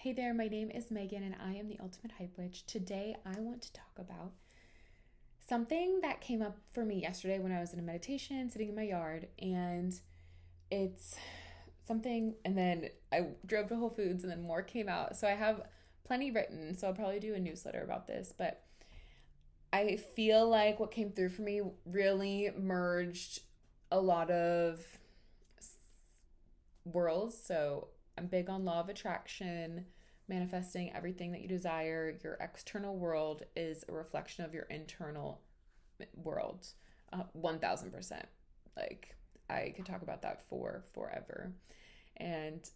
Hey there, my name is Megan and I am the Ultimate Hype Witch. Today I want to talk about something that came up for me yesterday when I was in a meditation sitting in my yard, and it's something, and then I drove to Whole Foods and then more came out. So I have plenty written, so I'll probably do a newsletter about this, but I feel like what came through for me really merged a lot of worlds. So I'm big on law of attraction, manifesting everything that you desire. Your external world is a reflection of your internal world. 1000%. Like, I could talk about that for forever. And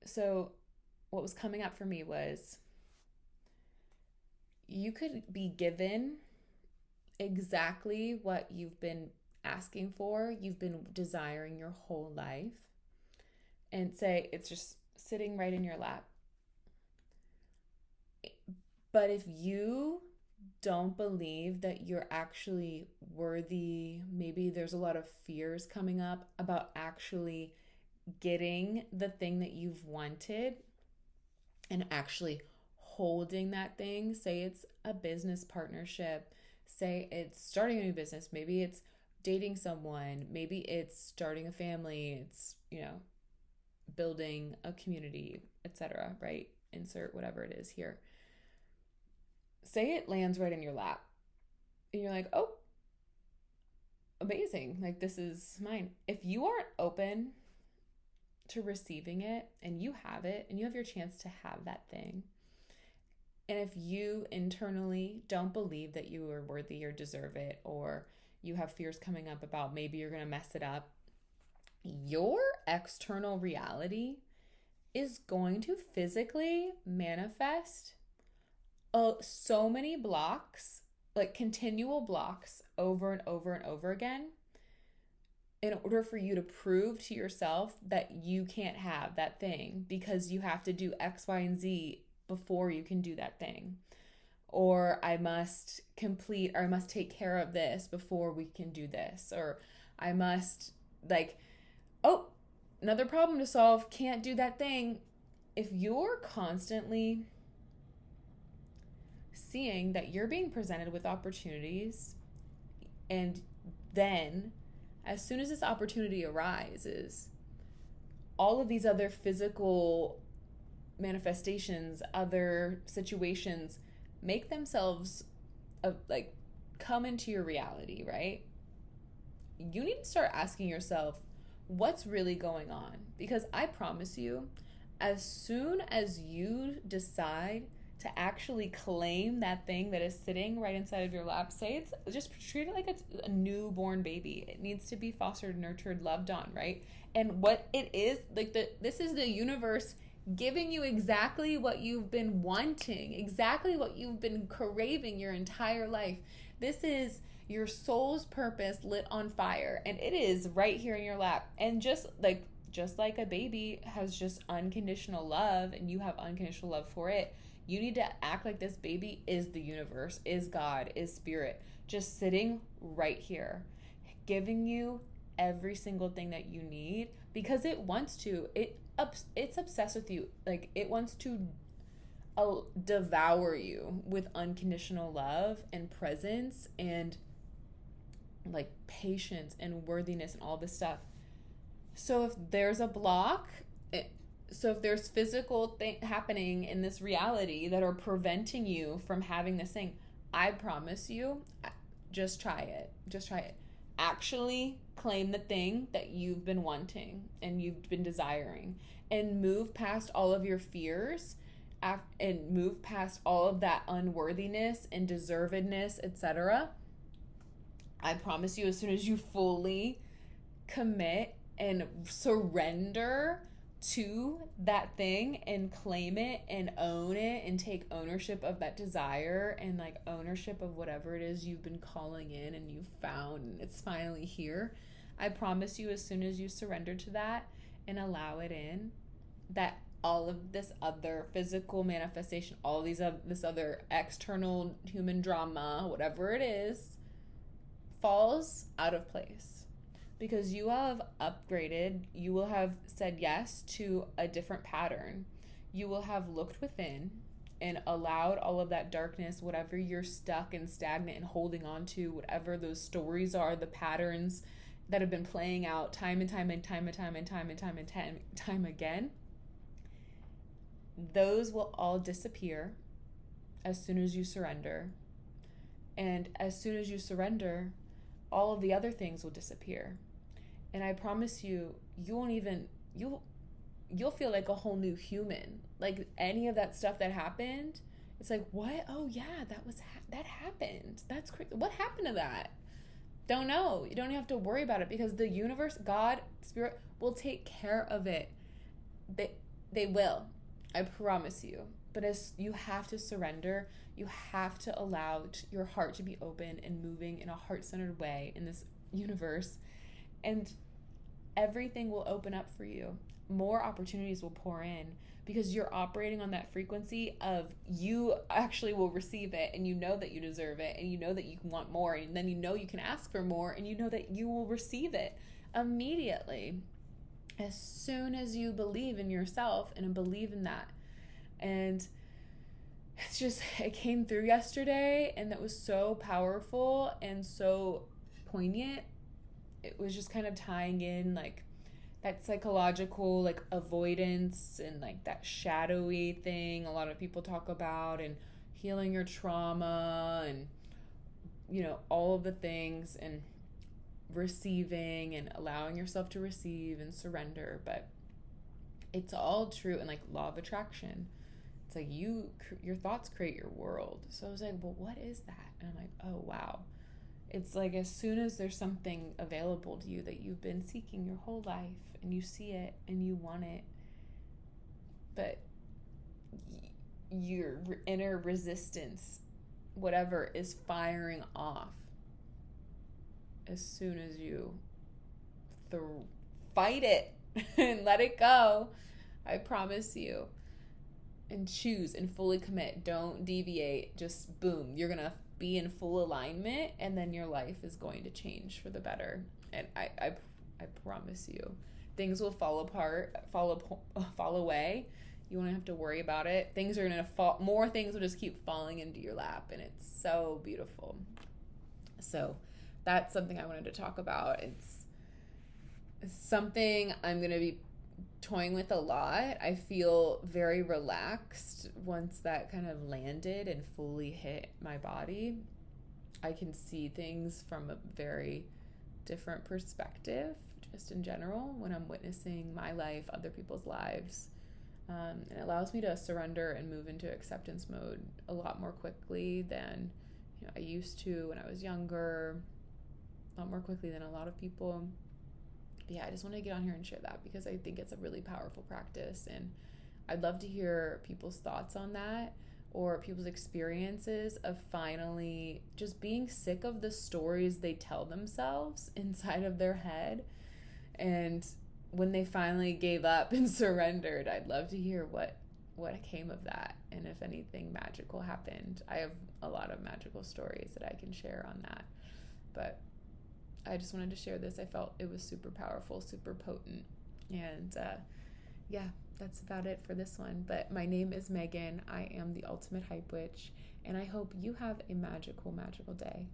so, what was coming up for me was you could be given exactly what you've been asking for, you've been desiring your whole life, and say it's just sitting right in your lap. But if you don't believe that you're actually worthy, maybe there's a lot of fears coming up about actually getting the thing that you've wanted and actually holding that thing. Say it's a business partnership, say it's starting a new business, maybe it's dating someone, maybe it's starting a family, it's, building a community, etc., right? Insert whatever it is here. Say it lands right in your lap and you're like, oh, amazing. Like, this is mine. If you aren't open to receiving it and you have it and you have your chance to have that thing, and if you internally don't believe that you are worthy or deserve it, or you have fears coming up about maybe you're going to mess it up, your external reality is going to physically manifest so many blocks, like continual blocks over and over and over again, in order for you to prove to yourself that you can't have that thing because you have to do X, Y, and Z before you can do that thing. Or I must complete, or I must take care of this before we can do this. Or I must, like, oh, another problem to solve, can't do that thing. If you're constantly seeing that you're being presented with opportunities, and then as soon as this opportunity arises, all of these other physical manifestations, other situations make themselves like come into your reality, right? You need to start asking yourself, what's really going on? Because I promise you, as soon as you decide to actually claim that thing that is sitting right inside of your lap, say it's just treat it like it's a newborn baby. It needs to be fostered, nurtured, loved on, right? And what it is, like, this is the universe giving you exactly what you've been wanting, exactly what you've been craving your entire life. This is your soul's purpose lit on fire, and it is right here in your lap. And just like a baby has just unconditional love and you have unconditional love for it, you need to act like this baby is the universe, is God, is spirit, just sitting right here, giving you every single thing that you need because it wants to. It's obsessed with you. Like, it wants to devour you with unconditional love and presence and like patience and worthiness and all this stuff. So if there's a block, so if there's physical thing happening in this reality that are preventing you from having this thing, I promise you, just try it. Just try it. Actually claim the thing that you've been wanting and you've been desiring, and move past all of your fears and move past all of that unworthiness and deservedness, etc. I promise you, as soon as you fully commit and surrender to that thing and claim it and own it and take ownership of that desire and like ownership of whatever it is you've been calling in and you've found and it's finally here, I promise you, as soon as you surrender to that and allow it in, that all of this other physical manifestation, all these this other external human drama, whatever it is, falls out of place. because you will have upgraded. You will have said yes to a different pattern. You will have looked within and allowed all of that darkness, whatever you're stuck and stagnant and holding on to, whatever those stories are, the patterns that have been playing out time and time and time and time and time and time and time again, those will all disappear as soon as you surrender. And as soon as you surrender, all of the other things will disappear. And I promise you, you'll feel like a whole new human. Like any of that stuff that happened, it's like, what? Oh yeah, that happened. That's crazy. What happened to that? Don't know. You don't have to worry about it, because the universe, God, Spirit will take care of it. They will. I promise you. But as you have to surrender, you have to allow your heart to be open and moving in a heart-centered way in this universe, and everything will open up for you. More opportunities will pour in, because you're operating on that frequency of you actually will receive it, and you know that you deserve it, and you know that you can want more, and then you know you can ask for more, and you know that you will receive it immediately as soon as you believe in yourself and believe in that. And it came through yesterday, and that was so powerful and so poignant. It was just kind of tying in like that psychological like avoidance and like that shadowy thing a lot of people talk about, and healing your trauma, and all of the things, and receiving and allowing yourself to receive and surrender. But it's all true. And like law of attraction, it's like your thoughts create your world. So I was like, well, what is that? And I'm like, oh wow. It's like as soon as there's something available to you that you've been seeking your whole life, and you see it and you want it, but your inner resistance, whatever, is firing off, as soon as you fight it and let it go, I promise you, and choose and fully commit, don't deviate, just boom, you're gonna be in full alignment, and then your life is going to change for the better. And I promise you, things will fall away. You won't have to worry about it. Things are gonna fall, more things will just keep falling into your lap, and it's so beautiful. So that's something I wanted to talk about. It's something I'm gonna be toying with a lot. I feel very relaxed once that kind of landed and fully hit my body. I can see things from a very different perspective, just in general, when I'm witnessing my life, other people's lives. And it allows me to surrender and move into acceptance mode a lot more quickly than I used to when I was younger, a lot more quickly than a lot of people. Yeah, I just want to get on here and share that, because I think it's a really powerful practice, and I'd love to hear people's thoughts on that, or people's experiences of finally just being sick of the stories they tell themselves inside of their head, and when they finally gave up and surrendered. I'd love to hear what came of that, and if anything magical happened. I have a lot of magical stories that I can share on that, but I just wanted to share this. I felt it was super powerful, super potent. And yeah, that's about it for this one. But my name is Megan. I am the Ultimate Hype Witch. And I hope you have a magical, magical day.